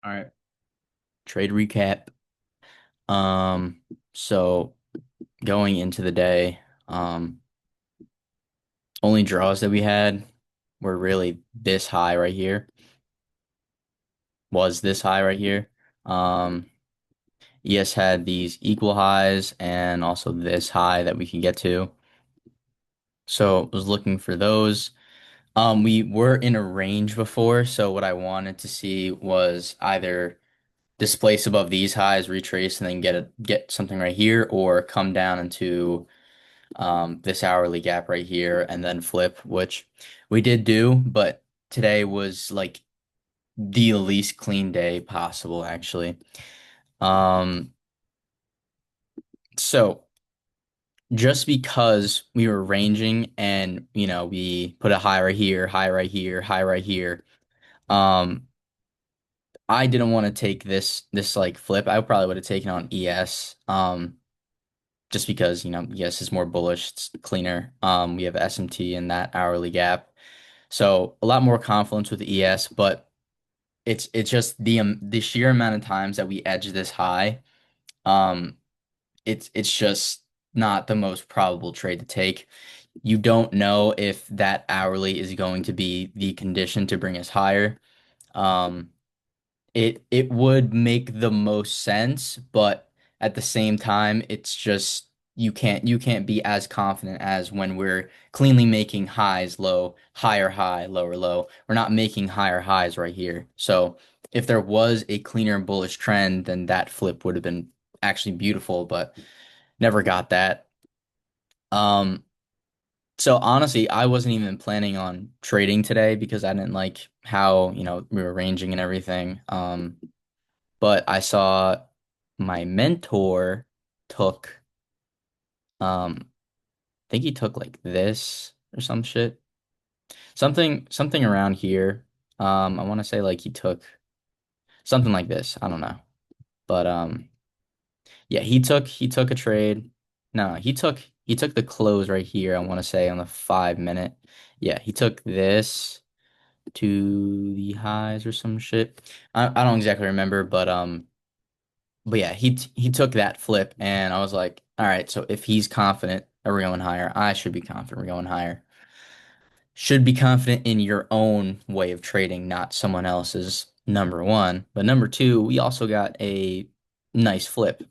All right. Trade recap. Um, so going into the day, only draws that we had were really this high right here. Was this high right here. ES had these equal highs and also this high that we could get to. So was looking for those. We were in a range before, so what I wanted to see was either displace above these highs, retrace, and then get something right here, or come down into this hourly gap right here and then flip, which we did do, but today was like the least clean day possible, actually. Um, so just because we were ranging and we put a high right here, high right here, high right here, um, I didn't want to take this like flip. I probably would have taken on ES. Just because, ES is more bullish, it's cleaner. We have SMT in that hourly gap. So a lot more confidence with ES, but it's just the sheer amount of times that we edge this high. Um, it's just not the most probable trade to take. You don't know if that hourly is going to be the condition to bring us higher. Um, it would make the most sense, but at the same time, it's just you can't be as confident as when we're cleanly making highs low, higher high, lower low. We're not making higher highs right here. So if there was a cleaner bullish trend, then that flip would have been actually beautiful, but never got that. Um, so honestly, I wasn't even planning on trading today because I didn't like how, we were ranging and everything. But I saw my mentor took I think he took like this or some shit. Something around here. I want to say like he took something like this. I don't know. But yeah, he took a trade. No, he took the close right here, I want to say on the 5 minute. Yeah, he took this to the highs or some shit. I don't exactly remember, but yeah, he took that flip, and I was like, all right, so if he's confident that we're going higher, I should be confident we're going higher. Should be confident in your own way of trading, not someone else's, number one. But number two, we also got a nice flip.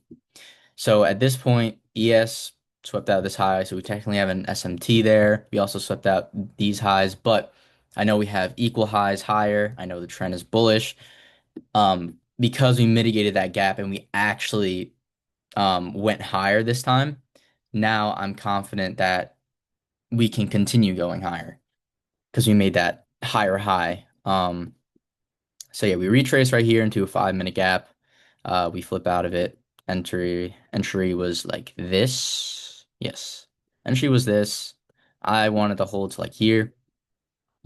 So at this point, ES swept out this high, so we technically have an SMT there. We also swept out these highs, but I know we have equal highs higher. I know the trend is bullish. Because we mitigated that gap and we actually went higher this time, now I'm confident that we can continue going higher because we made that higher high. So yeah, we retrace right here into a 5 minute gap. We flip out of it. Entry was like this. Yes. Entry was this. I wanted to hold to like here.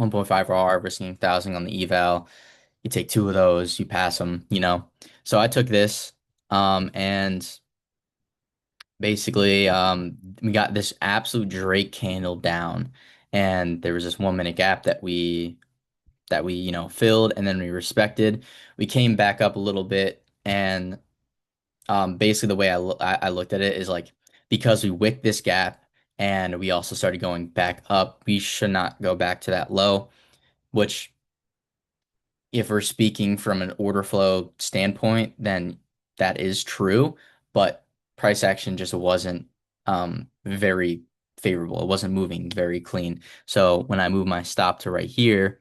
1.5 R, risking 1,000 on the eval. You take two of those, you pass them. So I took this, and basically, we got this absolute Drake candle down, and there was this 1 minute gap that we filled, and then we respected. We came back up a little bit, and basically the way I looked at it is like because we wicked this gap and we also started going back up, we should not go back to that low, which if we're speaking from an order flow standpoint, then that is true, but price action just wasn't very favorable. It wasn't moving very clean. So when I moved my stop to right here,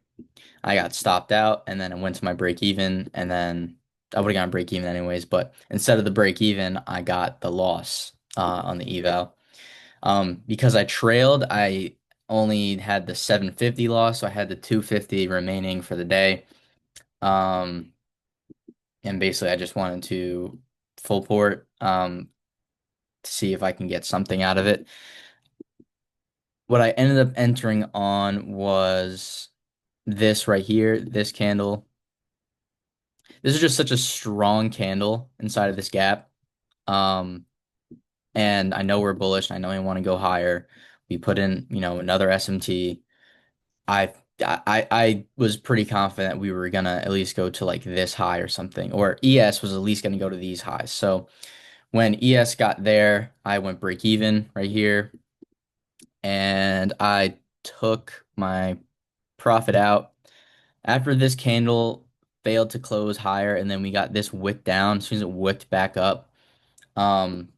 I got stopped out and then I went to my break even and then I would have gotten break even anyways, but instead of the break even, I got the loss on the eval. Because I trailed, I only had the 750 loss, so I had the 250 remaining for the day. Um, and basically, I just wanted to full port to see if I can get something out of it. What I ended up entering on was this right here, this candle. This is just such a strong candle inside of this gap. Um, and I know we're bullish. I know we want to go higher. We put in, another SMT. I I was pretty confident we were gonna at least go to like this high or something, or ES was at least gonna go to these highs. So when ES got there, I went break even right here, and I took my profit out. After this candle failed to close higher, and then we got this wick down. As soon as it wicked back up, um,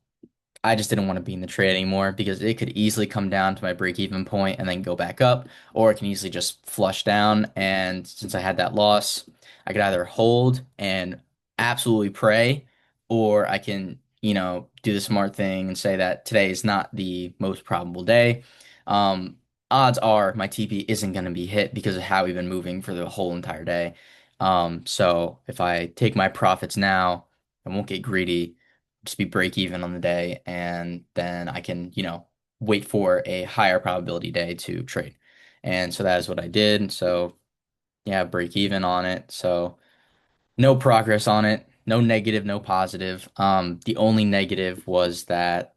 I just didn't want to be in the trade anymore because it could easily come down to my break even point and then go back up, or it can easily just flush down. And since I had that loss, I could either hold and absolutely pray, or I can, do the smart thing and say that today is not the most probable day. Um, Odds are my TP isn't going to be hit because of how we've been moving for the whole entire day. So if I take my profits now, I won't get greedy, just be break even on the day, and then I can, wait for a higher probability day to trade. And so that is what I did. So yeah, break even on it. So no progress on it, no negative, no positive. The only negative was that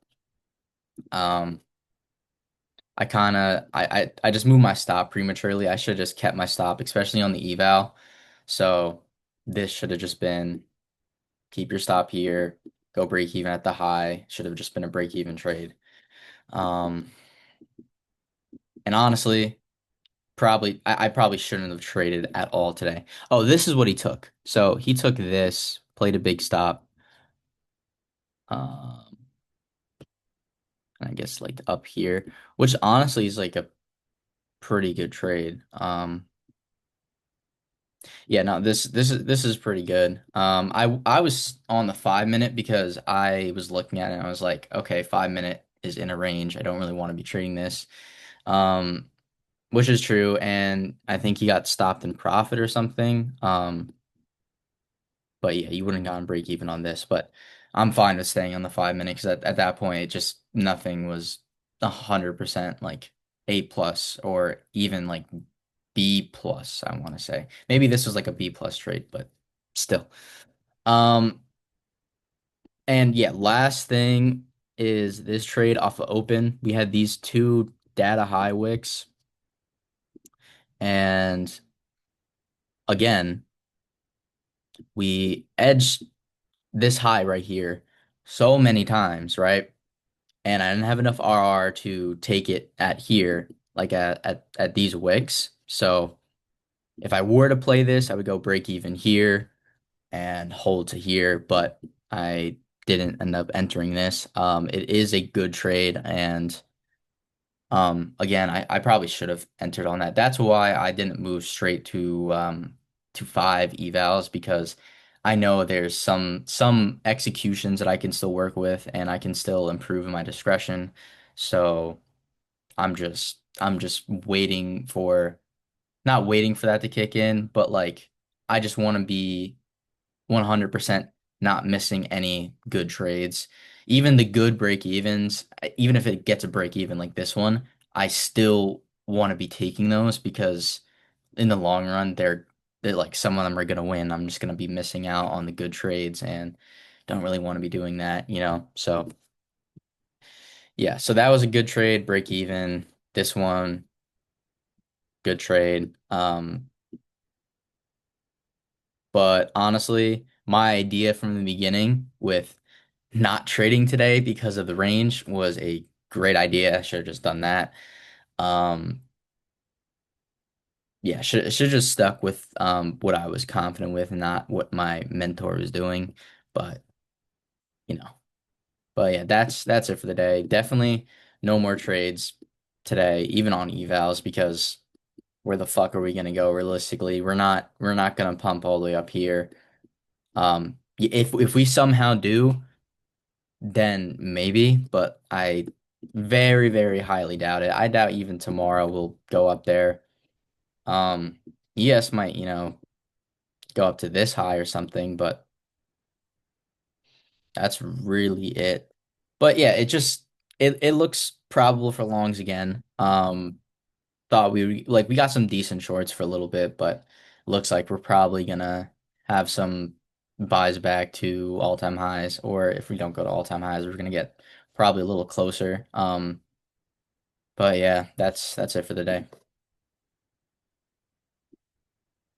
um I just moved my stop prematurely. I should have just kept my stop, especially on the eval. So this should have just been keep your stop here, go break even at the high. Should have just been a break even trade. Um, and honestly, I probably shouldn't have traded at all today. Oh, this is what he took. So he took this, played a big stop. Um, I guess like up here, which honestly is like a pretty good trade. Yeah, no, this is pretty good. I was on the 5 minute because I was looking at it and I was like, okay, 5 minute is in a range. I don't really want to be trading this. Um, which is true, and I think he got stopped in profit or something. But yeah, you wouldn't gotten break even on this, but I'm fine with staying on the 5 minute because at that point it just nothing was 100% like A plus or even like B plus, I want to say. Maybe this was like a B plus trade, but still. Um, and yeah, last thing is this trade off of open. We had these two data high wicks, and again, we edged this high right here so many times, right? And I didn't have enough RR to take it at here, like at these wicks. So if I were to play this, I would go break even here and hold to here, but I didn't end up entering this. It is a good trade, and again, I probably should have entered on that. That's why I didn't move straight to five evals because I know there's some executions that I can still work with and I can still improve in my discretion. So I'm just waiting for not waiting for that to kick in, but like I just want to be 100% not missing any good trades. Even the good break evens, even if it gets a break even like this one, I still want to be taking those because in the long run, they're like some of them are gonna win. I'm just gonna be missing out on the good trades and don't really want to be doing that. So yeah, so that was a good trade, break even. This one, good trade. But honestly, my idea from the beginning with not trading today because of the range was a great idea. I should have just done that. Um, yeah, should just stuck with what I was confident with and not what my mentor was doing. But you know, but yeah, that's it for the day. Definitely no more trades today, even on evals, because where the fuck are we gonna go realistically? We're not gonna pump all the way up here. If we somehow do, then maybe, but I very, very highly doubt it. I doubt even tomorrow we'll go up there. Um, ES might, go up to this high or something, but that's really it. But yeah, it looks probable for longs again. Thought we got some decent shorts for a little bit, but looks like we're probably gonna have some buys back to all-time highs, or if we don't go to all-time highs, we're gonna get probably a little closer. But yeah, that's it for the day.